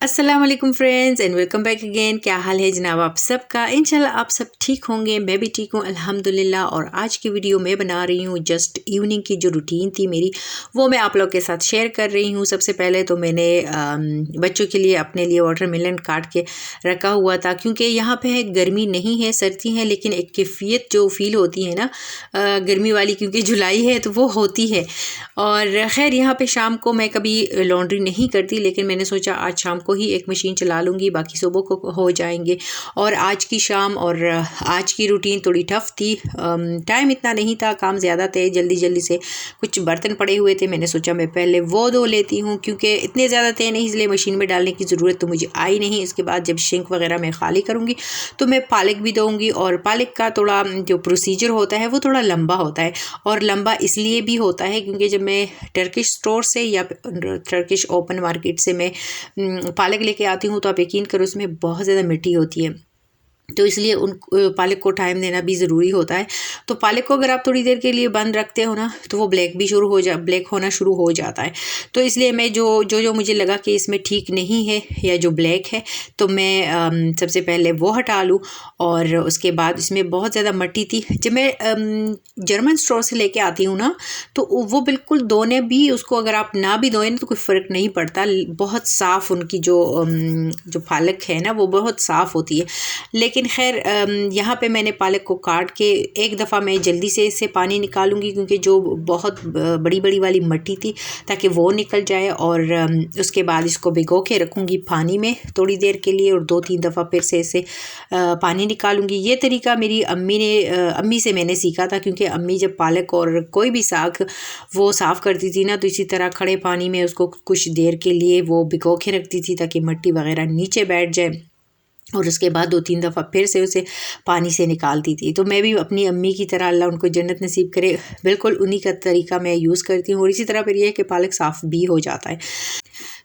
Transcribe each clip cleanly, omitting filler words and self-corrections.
अस्सलाम वालेकुम friends and welcome back again. क्या हाल है जनाब आप सबका? इंशाल्लाह आप सब ठीक होंगे, मैं भी ठीक हूँ अल्हम्दुलिल्लाह। और आज की वीडियो मैं बना रही हूँ जस्ट इवनिंग की जो रूटीन थी मेरी, वो मैं आप लोग के साथ शेयर कर रही हूँ। सबसे पहले तो मैंने बच्चों के लिए अपने लिए वाटरमेलन काट के रखा हुआ था, क्योंकि यहाँ पे गर्मी नहीं है, सर्दी है, लेकिन एक कैफियत जो फील होती है ना गर्मी वाली, क्योंकि जुलाई है तो वो होती है। और ख़ैर यहाँ पे शाम को मैं कभी लॉन्ड्री नहीं करती, लेकिन मैंने सोचा आज शाम को ही एक मशीन चला लूँगी, बाकी सुबह को हो जाएंगे। और आज की शाम और आज की रूटीन थोड़ी टफ थी, टाइम इतना नहीं था, काम ज़्यादा थे, जल्दी जल्दी से कुछ बर्तन पड़े हुए थे। मैंने सोचा मैं पहले वो धो लेती हूँ, क्योंकि इतने ज़्यादा थे नहीं, इसलिए मशीन में डालने की ज़रूरत तो मुझे आई नहीं। इसके बाद जब सिंक वगैरह मैं खाली करूँगी तो मैं पालक भी दूँगी। और पालक का थोड़ा जो प्रोसीजर होता है वो थोड़ा लंबा होता है, और लंबा इसलिए भी होता है क्योंकि जब मैं टर्किश स्टोर से या टर्किश ओपन मार्केट से मैं पालक लेके आती हूँ, तो आप यकीन करो उसमें बहुत ज़्यादा मिट्टी होती है, तो इसलिए उन पालक को टाइम देना भी ज़रूरी होता है। तो पालक को अगर आप थोड़ी देर के लिए बंद रखते हो ना, तो वो ब्लैक होना शुरू हो जाता है। तो इसलिए मैं जो मुझे लगा कि इसमें ठीक नहीं है या जो ब्लैक है, तो मैं सबसे पहले वो हटा लूँ। और उसके बाद इसमें बहुत ज़्यादा मिट्टी थी। जब मैं जर्मन स्टोर से लेके आती हूँ ना, तो वो बिल्कुल धोने भी, उसको अगर आप ना भी धोएं तो कोई फ़र्क नहीं पड़ता, बहुत साफ़ उनकी जो पालक है ना वो बहुत साफ़ होती है। लेकिन खैर यहाँ पे मैंने पालक को काट के एक दफ़ा मैं जल्दी से इससे पानी निकालूंगी, क्योंकि जो बहुत बड़ी बड़ी वाली मिट्टी थी, ताकि वो निकल जाए। और उसके बाद इसको भिगो के रखूँगी पानी में थोड़ी देर के लिए, और 2-3 दफ़ा फिर से इसे पानी निकालूंगी। ये तरीका मेरी अम्मी से मैंने सीखा था, क्योंकि अम्मी जब पालक और कोई भी साग वो साफ़ करती थी ना, तो इसी तरह खड़े पानी में उसको कुछ देर के लिए वो भिगो के रखती थी, ताकि मिट्टी वगैरह नीचे बैठ जाए। और उसके बाद 2-3 दफ़ा फिर से उसे पानी से निकालती थी। तो मैं भी अपनी अम्मी की तरह, अल्लाह उनको जन्नत नसीब करे, बिल्कुल उन्हीं का तरीका मैं यूज़ करती हूँ। और इसी तरह फिर ये है कि पालक साफ़ भी हो जाता है।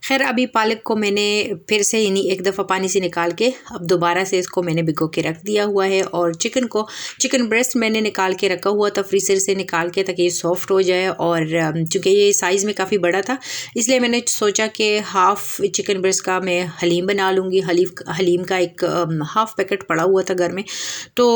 खैर अभी पालक को मैंने फिर से यानी एक दफ़ा पानी से निकाल के अब दोबारा से इसको मैंने भिगो के रख दिया हुआ है। और चिकन ब्रेस्ट मैंने निकाल के रखा हुआ था फ्रीज़र से निकाल के, ताकि ये सॉफ्ट हो जाए। और चूँकि ये साइज़ में काफ़ी बड़ा था, इसलिए मैंने सोचा कि हाफ़ चिकन ब्रेस्ट का मैं हलीम बना लूँगी। हलीम का एक हाफ़ पैकेट पड़ा हुआ था घर में, तो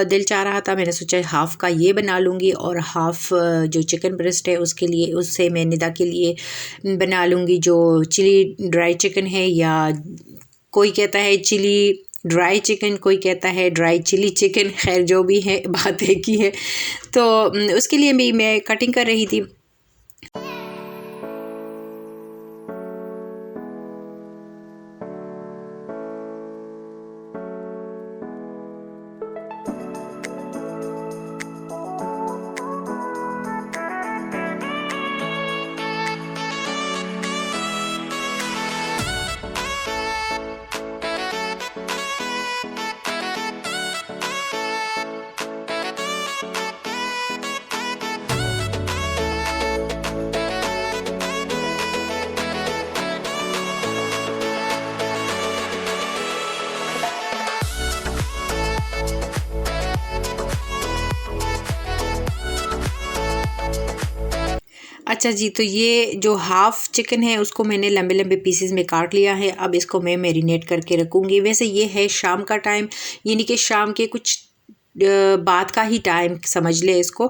दिल चाह रहा था, मैंने सोचा हाफ़ का ये बना लूँगी, और हाफ़ जो चिकन ब्रेस्ट है उसके लिए, उससे मैं निदा के लिए बना लूँगी जो चिली ड्राई चिकन है, या कोई कहता है चिली ड्राई चिकन, कोई कहता है ड्राई चिली चिकन, खैर जो भी है बात एक ही है। तो उसके लिए भी मैं कटिंग कर रही थी। अच्छा जी, तो ये जो हाफ़ चिकन है उसको मैंने लंबे लंबे पीसेस में काट लिया है। अब इसको मैं मैरिनेट करके रखूँगी। वैसे ये है शाम का टाइम, यानी कि शाम के कुछ बाद का ही टाइम समझ ले इसको।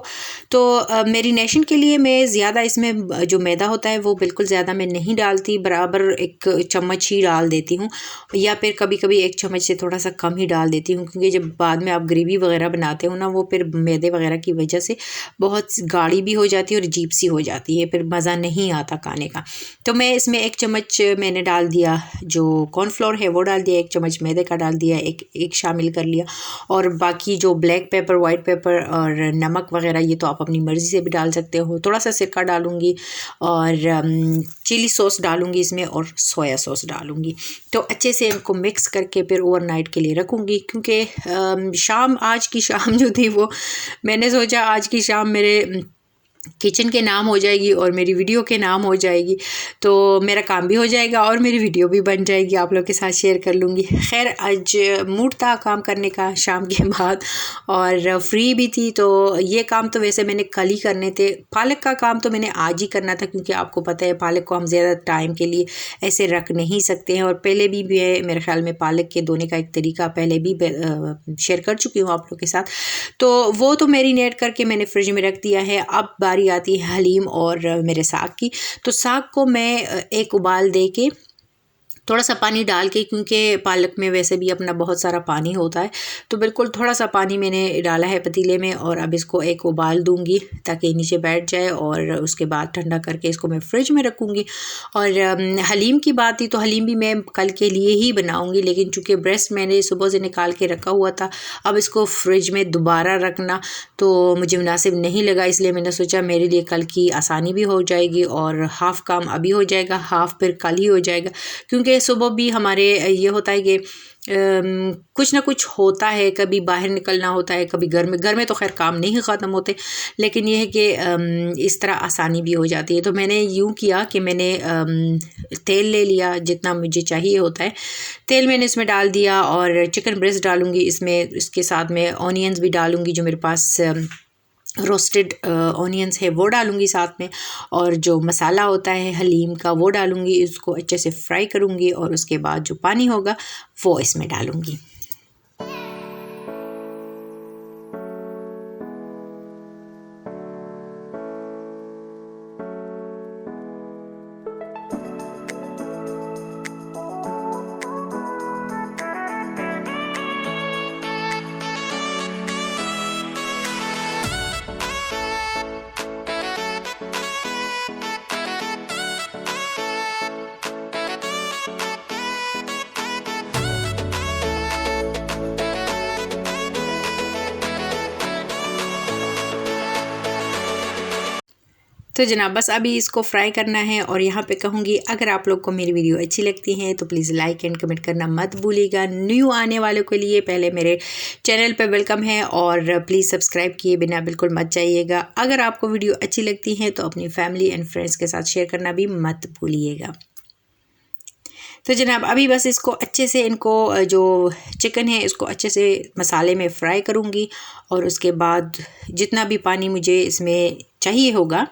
तो मैरिनेशन के लिए मैं ज़्यादा इसमें जो मैदा होता है वो बिल्कुल ज़्यादा मैं नहीं डालती, बराबर 1 चम्मच ही डाल देती हूँ, या फिर कभी कभी 1 चम्मच से थोड़ा सा कम ही डाल देती हूँ, क्योंकि जब बाद में आप ग्रेवी वगैरह बनाते हो ना, वो फिर मैदे वगैरह की वजह से बहुत गाढ़ी भी हो जाती है और अजीब सी हो जाती है, फिर मज़ा नहीं आता खाने का। तो मैं इसमें 1 चम्मच मैंने डाल दिया जो कॉर्नफ्लोर है वो डाल दिया, 1 चम्मच मैदे का डाल दिया, एक शामिल कर लिया। और बाकी जो ब्लैक पेपर, वाइट पेपर और नमक वगैरह, ये तो आप अपनी मर्ज़ी से भी डाल सकते हो। थोड़ा सा सिरका डालूँगी, और चिली सॉस डालूँगी इसमें, और सोया सॉस डालूँगी। तो अच्छे से इनको मिक्स करके फिर ओवरनाइट के लिए रखूँगी, क्योंकि आज की शाम जो थी वो मैंने सोचा आज की शाम मेरे किचन के नाम हो जाएगी और मेरी वीडियो के नाम हो जाएगी, तो मेरा काम भी हो जाएगा और मेरी वीडियो भी बन जाएगी, आप लोग के साथ शेयर कर लूँगी। खैर आज मूड था काम करने का शाम के बाद और फ्री भी थी, तो ये काम तो वैसे मैंने कल ही करने थे। पालक का काम तो मैंने आज ही करना था, क्योंकि आपको पता है पालक को हम ज़्यादा टाइम के लिए ऐसे रख नहीं सकते हैं। और पहले भी मेरे ख्याल में पालक के धोने का एक तरीका पहले भी शेयर कर चुकी हूँ आप लोग के साथ, तो वो तो मैरिनेट करके मैंने फ्रिज में रख दिया है। अब बारी आती है हलीम और मेरे साग की। तो साग को मैं एक उबाल दे के थोड़ा सा पानी डाल के, क्योंकि पालक में वैसे भी अपना बहुत सारा पानी होता है, तो बिल्कुल थोड़ा सा पानी मैंने डाला है पतीले में और अब इसको एक उबाल दूंगी ताकि नीचे बैठ जाए और उसके बाद ठंडा करके इसको मैं फ्रिज में रखूँगी। और हलीम की बात थी तो हलीम भी मैं कल के लिए ही बनाऊँगी, लेकिन चूँकि ब्रेस्ट मैंने सुबह से निकाल के रखा हुआ था, अब इसको फ्रिज में दोबारा रखना तो मुझे मुनासिब नहीं लगा, इसलिए मैंने सोचा मेरे लिए कल की आसानी भी हो जाएगी और हाफ़ काम अभी हो जाएगा, हाफ़ फिर कल ही हो जाएगा। क्योंकि सुबह भी हमारे ये होता है कि कुछ ना कुछ होता है, कभी बाहर निकलना होता है, कभी घर में तो खैर काम नहीं ख़त्म होते, लेकिन यह है कि इस तरह आसानी भी हो जाती है। तो मैंने यूँ किया कि मैंने तेल ले लिया जितना मुझे चाहिए होता है, तेल मैंने इसमें डाल दिया और चिकन ब्रेस्ट डालूँगी इसमें, इसके साथ में ऑनियंस भी डालूँगी, जो मेरे पास रोस्टेड ऑनियंस है वो डालूँगी साथ में, और जो मसाला होता है हलीम का वो डालूँगी, इसको अच्छे से फ्राई करूँगी और उसके बाद जो पानी होगा वो इसमें डालूँगी। तो जनाब बस अभी इसको फ्राई करना है। और यहाँ पे कहूँगी अगर आप लोग को मेरी वीडियो अच्छी लगती है तो प्लीज़ लाइक एंड कमेंट करना मत भूलिएगा। न्यू आने वालों के लिए पहले मेरे चैनल पे वेलकम है और प्लीज़ सब्सक्राइब किए बिना बिल्कुल मत जाइएगा। अगर आपको वीडियो अच्छी लगती है तो अपनी फैमिली एंड फ्रेंड्स के साथ शेयर करना भी मत भूलिएगा। तो जनाब अभी बस इसको अच्छे से, इनको जो चिकन है इसको अच्छे से मसाले में फ्राई करूँगी और उसके बाद जितना भी पानी मुझे इसमें चाहिए होगा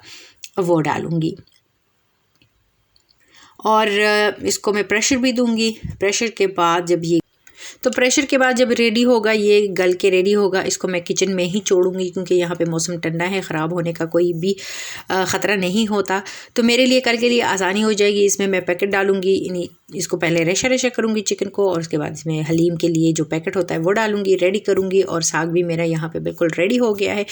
वो डालूँगी और इसको मैं प्रेशर भी दूँगी। प्रेशर के बाद जब रेडी होगा, ये गल के रेडी होगा, इसको मैं किचन में ही छोड़ूंगी क्योंकि यहाँ पे मौसम ठंडा है, ख़राब होने का कोई भी ख़तरा नहीं होता। तो मेरे लिए कल के लिए आसानी हो जाएगी। इसमें मैं पैकेट डालूंगी, इसको पहले रेशा रेशा करूँगी चिकन को और उसके बाद इसमें हलीम के लिए जो पैकेट होता है वो डालूँगी, रेडी करूँगी। और साग भी मेरा यहाँ पे बिल्कुल रेडी हो गया है।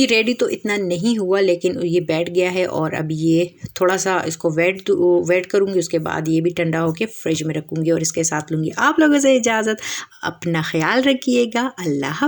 रेडी तो इतना नहीं हुआ लेकिन ये बैठ गया है और अब ये थोड़ा सा इसको वेट करूँगी। उसके बाद ये भी ठंडा होकर फ्रिज में रखूँगी और इसके साथ लूँगी आप लोगों से इजाज़त। अपना ख्याल रखिएगा। अल्लाह।